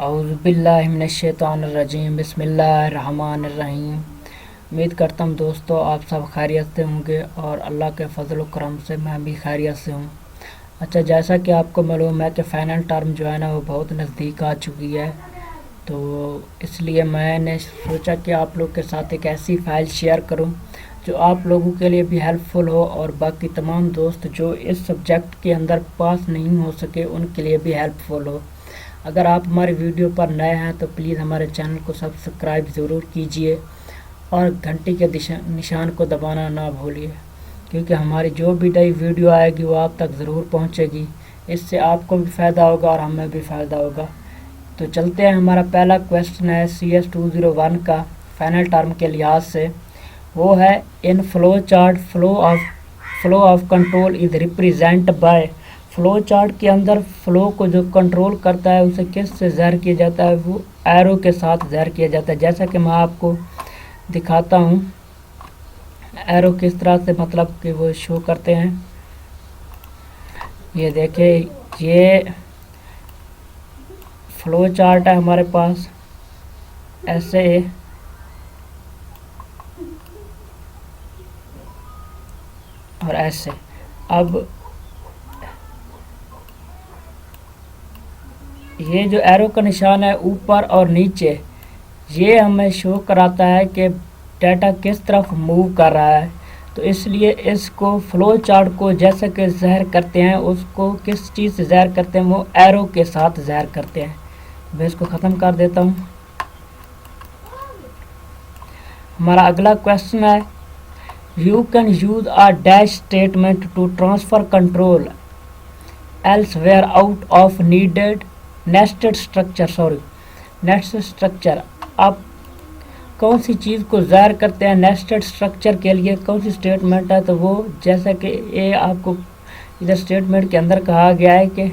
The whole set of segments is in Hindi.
औज़ुबिल्लाहिमिनश्शैतानिर्रजीम बिस्मिल्लाहिर्रहमानिर्रहीम। उम्मीद करता हूँ दोस्तों आप सब खैरियत से होंगे और अल्लाह के फजल व करम से मैं भी खैरियत से हूँ। अच्छा, जैसा कि आपको मालूम है कि फाइनल टर्म जो है ना वो बहुत नज़दीक आ चुकी है, तो इसलिए मैंने सोचा कि आप लोग के साथ एक ऐसी फ़ाइल शेयर करूं जो आप लोगों के लिए भी हेल्पफुल हो और बाकी तमाम दोस्त जो इस सब्जेक्ट के अंदर पास नहीं हो सके उनके लिए भी हेल्पफुल हो। अगर आप हमारी वीडियो पर नए हैं तो प्लीज़ हमारे चैनल को सब्सक्राइब ज़रूर कीजिए और घंटी के निशान को दबाना ना भूलिए, क्योंकि हमारी जो भी नई वीडियो आएगी वो आप तक ज़रूर पहुंचेगी। इससे आपको भी फ़ायदा होगा और हमें भी फ़ायदा होगा। तो चलते हैं, हमारा पहला क्वेश्चन है CS201 का फाइनल टर्म के लिहाज से। वो है in flow chart flow of control is represent by. Flow chart के अंदर फ्लो को जो कंट्रोल करता है उसे किस से ज़ाहिर किया जाता है? वो एरो के साथ ज़ाहिर किया जाता है। जैसा कि मैं आपको दिखाता हूँ एरो किस तरह से मतलब कि वो शो करते हैं। ये देखें, ये फ्लो चार्ट है हमारे पास ऐसे और ऐसे। अब ये जो एरो का निशान है ऊपर और नीचे, ये हमें शो कराता है कि डाटा किस तरफ मूव कर रहा है। तो इसलिए इसको फ्लो चार्ट को जैसे कि ज़ाहिर करते हैं उसको किस चीज़ से ज़ाहिर करते हैं? वो एरो के साथ ज़ाहिर करते हैं। मैं इसको ख़त्म कर देता हूँ। हमारा अगला क्वेश्चन है you can use a dash statement to transfer control elsewhere out of needed nested structure. आप कौन सी चीज़ को ज़ाहिर करते हैं नेस्टेड स्ट्रक्चर के लिए? कौन सी स्टेटमेंट है? तो वो जैसा कि ये आपको इधर स्टेटमेंट के अंदर कहा गया है कि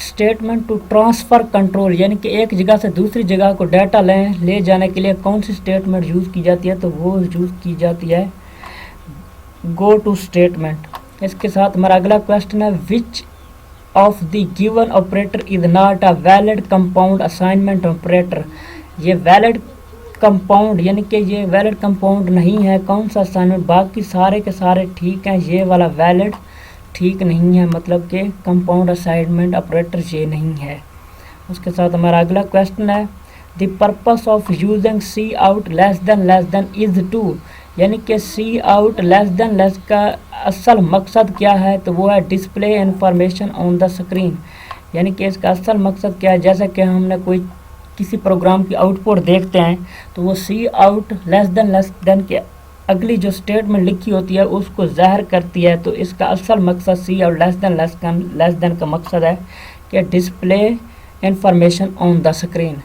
स्टेटमेंट टू ट्रांसफ़र कंट्रोल, यानी कि एक जगह से दूसरी जगह को डाटा ले जाने के लिए कौन सी स्टेटमेंट यूज़ की जाती है? तो वो यूज़ की जाती है गो टू स्टेटमेंट। इसके साथ हमारा अगला क्वेश्चन है which of the given operator is not a valid compound assignment operator. ये वैलिड कंपाउंड यानी कि ये वैलिड कंपाउंड नहीं है। कौन सा असाइनमेंट? बाकी सारे के सारे ठीक हैं, ये वाला वैलिड ठीक नहीं है, मतलब कि कंपाउंड असाइनमेंट ऑपरेटर ये नहीं है। उसके साथ हमारा अगला क्वेश्चन है the purpose of using cout less than is to, यानी कि सी आउट लेस का असल मकसद क्या है? तो वो है display information on the screen, यानी कि इसका असल मकसद क्या है? जैसे कि हमने कोई किसी प्रोग्राम की आउटपुट देखते हैं तो वो सी आउट लेस देन के अगली जो स्टेटमेंट लिखी होती है उसको ज़ाहिर करती है। तो इसका असल मकसद सी और लेस देन का मकसद है कि display information on the screen.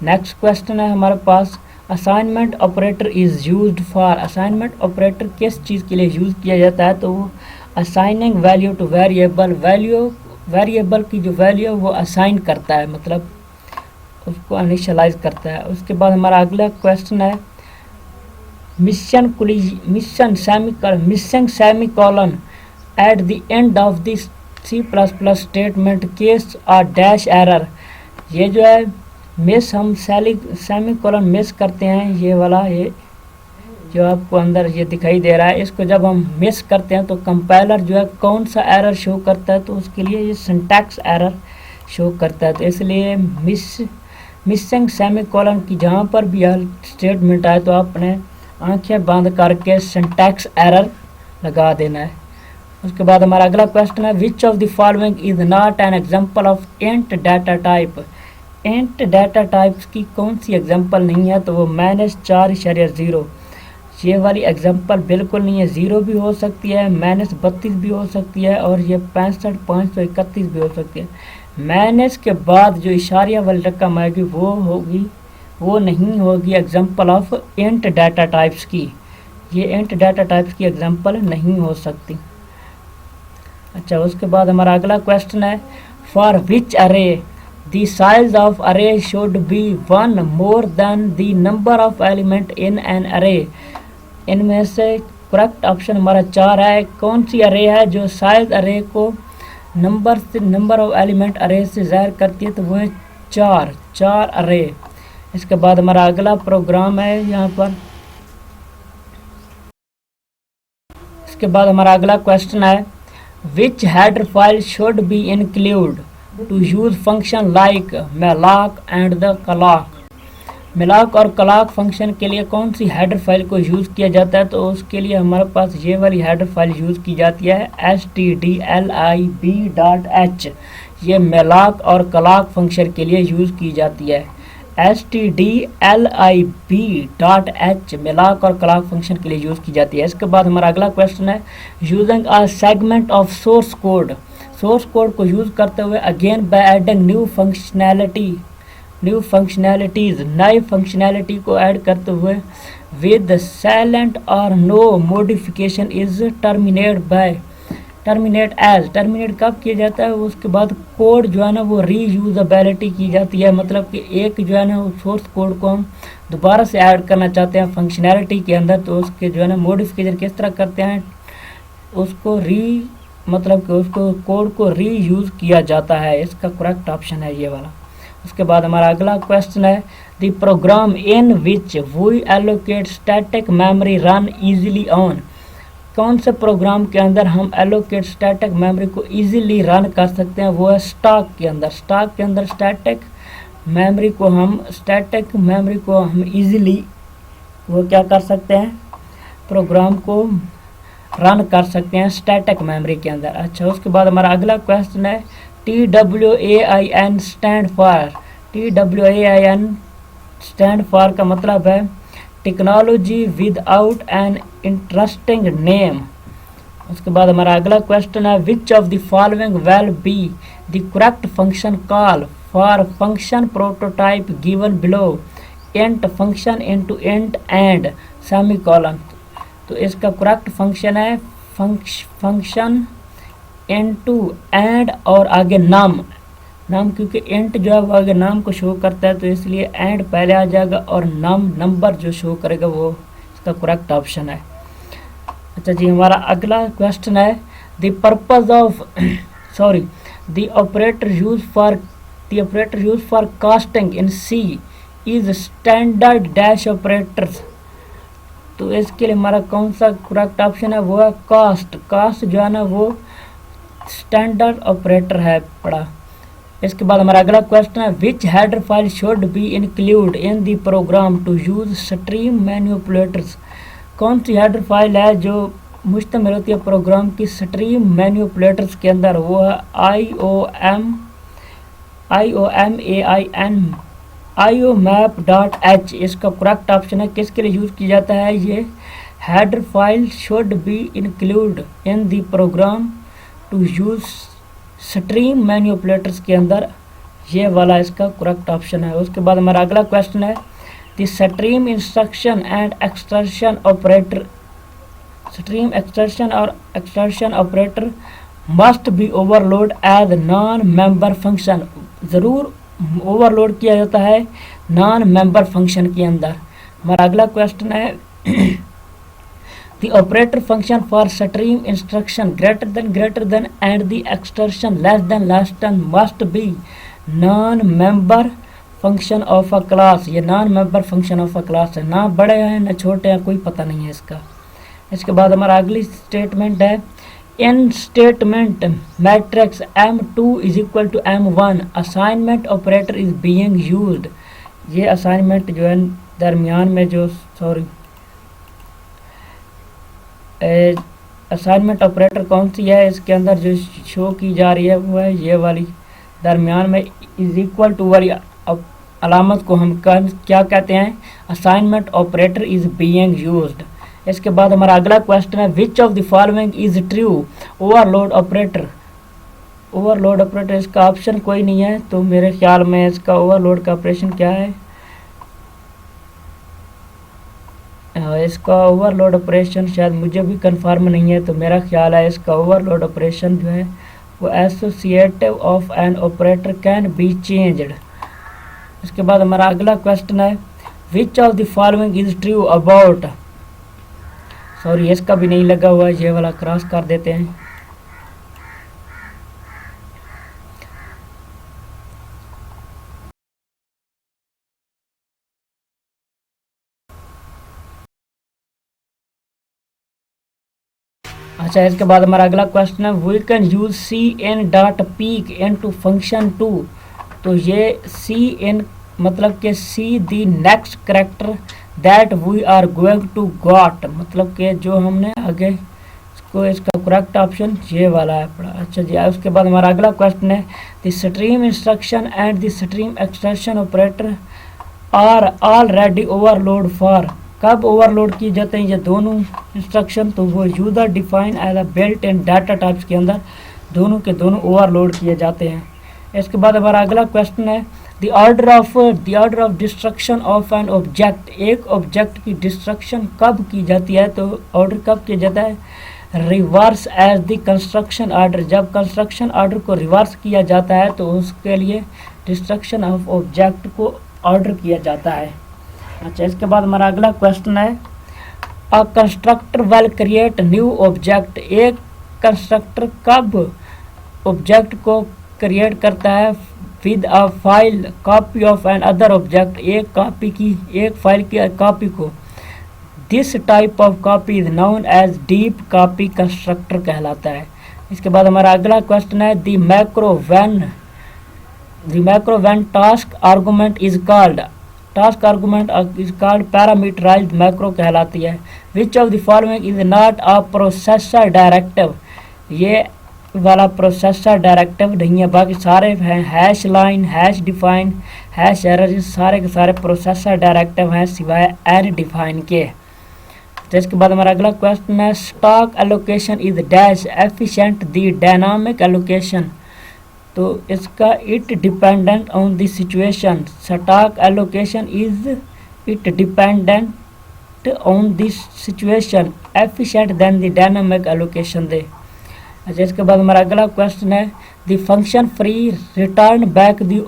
Next question है हमारे पास assignment operator is used for. Assignment operator किस चीज़ के लिए यूज़ किया जाता है? तो वो असाइनिंग वैल्यू टू वेरिएबल की जो वैल्यू वो असाइन करता है, मतलब उसको इनिशियलाइज करता है। उसके बाद हमारा अगला क्वेश्चन है missing semicolon at the end of the C++ statement case a dash error. ये जो है मिस, हम सेमीकोलन मिस करते हैं, ये वाला ये जो आपको अंदर ये दिखाई दे रहा है, इसको जब हम मिस करते हैं तो कंपाइलर जो है कौन सा एरर शो करता है? तो उसके लिए ये सिंटैक्स एरर शो करता है। तो इसलिए मिसिंग सेमीकोलन की जहाँ पर भी स्टेटमेंट आए तो आपने आंखें बंद करके सिंटैक्स एरर लगा देना है। उसके बाद हमारा अगला क्वेश्चन है which of the following is not an example of int data type. Int data types की कौन सी एग्जांपल नहीं है? तो वो -4.0, ये वाली एग्जांपल बिल्कुल नहीं है। 0 भी हो सकती है, -32 भी हो सकती है और ये 65,531 भी हो सकती है। माइनस के बाद जो इशारिया वाली रकम आएगी वो नहीं होगी example of int data types की। ये इंट डाटा टाइप्स की एग्जांपल नहीं हो सकती। अच्छा, उसके बाद हमारा अगला क्वेश्चन है फॉर विच अरे द साइज ऑफ अरे should be 1 more than the number of element in an अरे। इनमें से करेक्ट ऑप्शन हमारा 4 है। कौन सी अरे है जो साइज अरे को नंबर ऑफ एलिमेंट अरे से ज़ाहिर करती है? तो वो है चार अरे। इसके बाद हमारा अगला प्रोग्राम है यहाँ पर, इसके बाद हमारा अगला क्वेश्चन है which header file should be include to use function like malloc and the clock। malloc और clock फंक्शन के लिए कौन सी हेडर फाइल को यूज़ किया जाता है, तो उसके लिए हमारे पास ये वाली हेडर फाइल यूज़ की जाती है stdlib.h। ये malloc और clock फंक्शन के लिए यूज़ की जाती है। stdlib.h malloc और clock फंक्शन के लिए यूज़ की जाती है। इसके बाद हमारा अगला क्वेश्चन है using a segment of source code. Source code को यूज़ करते हुए again by adding new functionalities, नई फंक्शनैलिटी को ऐड करते हुए विद साइलेंट और नो मॉडिफिकेशन इज टर्मिनेट कब किया जाता है, उसके बाद कोड जो है ना वो रीयूजेबिलिटी की जाती है। मतलब कि एक जो है ना सोर्स कोड को हम दोबारा से ऐड करना चाहते हैं फंक्शनैलिटी के अंदर, तो उसके जो है ना मॉडिफिकेशन किस तरह करते हैं, उसको मतलब कि उसको कोड को रीयूज़ किया जाता है। इसका करेक्ट ऑप्शन है ये वाला। उसके बाद हमारा अगला क्वेश्चन है the program in which we allocate static memory run easily on. कौन से प्रोग्राम के अंदर हम एलोकेट स्टैटिक मेमोरी को इजीली रन कर सकते हैं, वो है स्टॉक के अंदर। स्टॉक के अंदर स्टैटिक मेमोरी को हम इजीली वो क्या कर सकते हैं, प्रोग्राम को रन कर सकते हैं स्टैटिक मेमोरी के अंदर। अच्छा, उसके बाद हमारा अगला क्वेश्चन है TWAIN stand for. TWAIN stand for का मतलब है technology without an interesting name. उसके बाद हमारा अगला क्वेश्चन है which of the following will be the correct function call for function prototype given below int function into int and semicolon. तो इसका करेक्ट फंक्शन है फंक्शन इनटू एंड और आगे नाम, क्योंकि इंट जो है वो आगे नाम को शो करता है, तो इसलिए एंड पहले आ जाएगा और नाम नंबर जो शो करेगा वो इसका करेक्ट ऑप्शन है। अच्छा जी, हमारा अगला क्वेश्चन है the purpose of the operator use for casting in C is standard dash operators. तो इसके लिए हमारा कौन सा करेक्ट ऑप्शन है, वो है कास्ट जो है ना वो स्टैंडर्ड ऑपरेटर है पड़ा। इसके बाद हमारा अगला क्वेश्चन है which header file should be include in the program to use stream manipulators. कौन सी हेडर फाइल है जो मुश्तमिल होती है प्रोग्राम की स्ट्रीम मैनिपुलेटर्स के अंदर, वो है iomap.h। इसका करेक्ट ऑप्शन है किसके लिए यूज़ किया जाता है, ये header file should be include in the program to use stream manipulators के अंदर, ये वाला इसका करेक्ट ऑप्शन है। उसके बाद हमारा अगला क्वेश्चन है the stream instruction and extraction operator must be overload as non member function. ज़रूर ओवरलोड किया जाता है नॉन मेंबर फंक्शन के अंदर। हमारा अगला क्वेश्चन है the operator function for stream instruction greater than and the extension less than must be non-member function of a class। ये non-member function of a class है, ना बड़े हैं ना छोटे हैं, कोई पता नहीं है इसका। इसके बाद हमारा अगली स्टेटमेंट है in statement matrix M2 is equal to M1 assignment operator is being used. ये असाइनमेंट जो है दरमियान में जो असाइनमेंट ऑपरेटर कौन सी है, इसके अंदर जो शो की जा रही है वो है ये वाली दरमियान में इज इक्वल टू वाली अलामत को हम क्या कहते हैं, assignment operator is being used. इसके बाद हमारा अगला क्वेश्चन है which of the following is true overload operator. इसका ऑप्शन कोई नहीं है, तो मेरे ख्याल में इसका ओवरलोड का ऑपरेशन क्या है, इसका ओवरलोड ऑपरेशन शायद मुझे भी कंफर्म नहीं है, तो मेरा ख्याल है इसका ओवरलोड ऑपरेशन जो है वो associative of an operator can be changed. इसके बाद हमारा अगला क्वेश्चन है which of the following is true about, इसका भी नहीं लगा हुआ है, ये वाला क्रॉस कर देते हैं। अच्छा, इसके बाद हमारा अगला क्वेश्चन है we can use cin dot peek in to function to. तो ये सी इन मतलब कि see the next character that we are going to got, मतलब कि जो हमने आगे इसको, इसका करेक्ट ऑप्शन ये वाला है पड़ा। अच्छा जी, उसके बाद हमारा अगला क्वेश्चन है the stream instruction and the stream extension operator are already overload for. कब ओवरलोड किए जाते हैं ये दोनों इंस्ट्रक्शन? तो वो user define as a built in data types के अंदर दोनों के दोनों ओवरलोड किए जाते हैं। इसके बाद हमारा अगला क्वेश्चन है the order of destruction of an object. एक ऑब्जेक्ट की डिस्ट्रक्शन कब की जाती है? तो ऑर्डर कब किया जाता है? Reverse as the construction order. जब कंस्ट्रक्शन ऑर्डर को रिवर्स किया जाता है तो उसके लिए डिस्ट्रक्शन ऑफ ऑब्जेक्ट को ऑर्डर किया जाता है। अच्छा, इसके बाद हमारा अगला क्वेश्चन है a constructor will create new object. एक कंस्ट्रक्टर कब ऑब्जेक्ट को क्रिएट करता है? With a file copy of another object. एक फाइल की कॉपी को। This type of copy is known as deep copy constructor कहलाता है। इसके बाद हमारा अगला क्वेश्चन है the macro when task argument is called. Task argument is called parameterized macro कहलाती है। Which of the following is not a processor directive. ये वाला प्रोसेसर डायरेक्टिव नहीं है, बाकी सारे हैं hash line, hash define, hash error, ये सारे के सारे प्रोसेसर डायरेक्टिव हैं सिवाय एन डिफाइन के। तो इसके बाद हमारा अगला क्वेश्चन है stack allocation is dash efficient the dynamic allocation. तो इसका it dependent on the situation. Stack allocation is it dependent on the situation efficient then the dynamic allocation दे। अच्छा, इसके बाद हमारा अगला क्वेश्चन है the function free return back the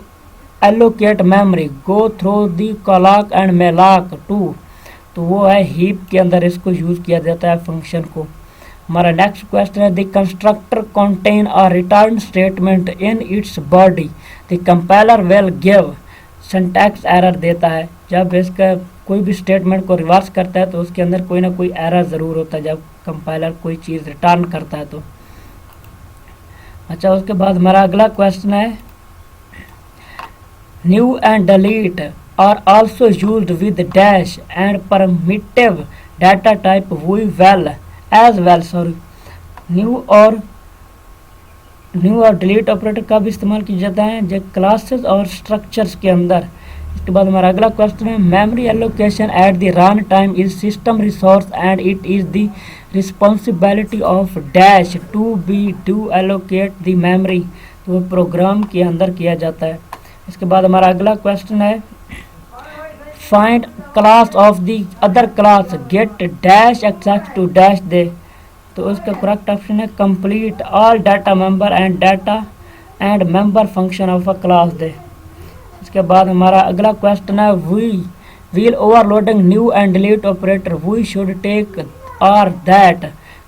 allocate memory go through the calloc and malloc to. तो वो है हीप के अंदर इसको यूज किया जाता है फंक्शन को। हमारा नेक्स्ट क्वेश्चन है the constructor contain a return statement in its body the compiler will give. Syntax error देता है जब इसका कोई भी स्टेटमेंट को रिवर्स करता है तो उसके अंदर कोई ना कोई एरर ज़रूर होता है जब कंपाइलर कोई चीज़ रिटर्न करता है तो। अच्छा, उसके बाद हमारा अगला क्वेश्चन है new and delete are also used with dash and primitive data type we well as well. Sorry, new और डिलीट ऑपरेटर कब इस्तेमाल किया जाता है? जो क्लासेस और स्ट्रक्चर्स के अंदर। इसके बाद हमारा अगला क्वेश्चन है memory allocation at the run time is system resource and it is the responsibility of dash to allocate the memory. तो वो प्रोग्राम के अंदर किया जाता है। इसके बाद हमारा अगला क्वेश्चन है find class of the other class get dash access to dash they. तो उसका करेक्ट ऑप्शन है complete all data member and member function of a class they. इसके बाद हमारा अगला क्वेश्चन है while overloading new and delete operator we should take और दैट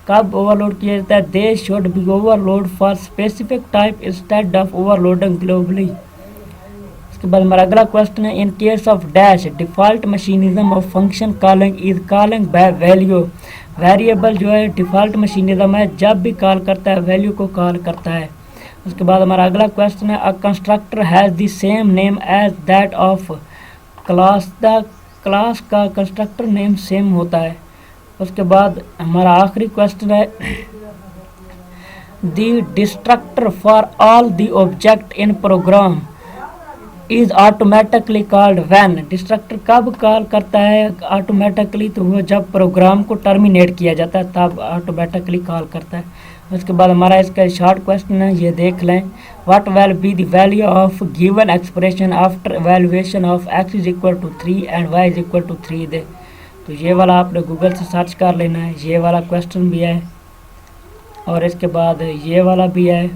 कब ओवरलोड किया जाता है? They should be overload for specific type instead of overloading globally. इसके बाद हमारा अगला क्वेश्चन है in case of dash default mechanism of function calling is calling by value. Variable जो है डिफॉल्ट मशीनिज्म है, जब भी कॉल करता है वैल्यू को कॉल करता है। उसके बाद हमारा अगला क्वेश्चन है a constructor has the same name as that of class. The class का कंस्ट्रक्टर नेम सेम होता है। उसके बाद हमारा आखिरी क्वेश्चन है the destructor for all the object in program is automatically called when. Destructor कब कॉल करता है ऑटोमेटिकली? तो वो जब प्रोग्राम को टर्मिनेट किया जाता है तब ऑटोमेटिकली कॉल करता है। उसके बाद हमारा इसका शॉर्ट क्वेश्चन है, ये देख लें what will be the value of given expression after evaluation of x is equal to 3 and y is equal to 3 दे। तो ये वाला आपने गूगल से सर्च कर लेना है। ये वाला क्वेश्चन भी है और इसके बाद ये वाला भी है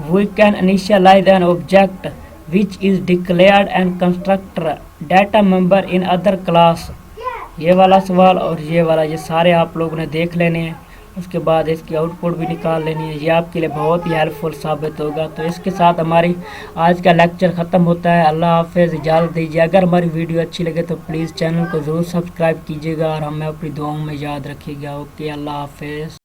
we can initialise an object which is declared and constructor data member in other class। ये वाला सवाल और ये वाला, ये सारे आप लोगों ने देख लेने हैं। उसके बाद इसकी आउटपुट भी निकाल लेनी है। ये आपके लिए बहुत ही हेल्पफुल साबित होगा। तो इसके साथ हमारी आज का लेक्चर ख़त्म होता है। अल्लाह हाफ़िज़, इजाज़त दीजिए। अगर हमारी वीडियो अच्छी लगे तो प्लीज़ चैनल को ज़रूर सब्सक्राइब कीजिएगा और हमें अपनी दुआओं में याद रखिएगा। ओके, अल्लाह हाफ़िज़।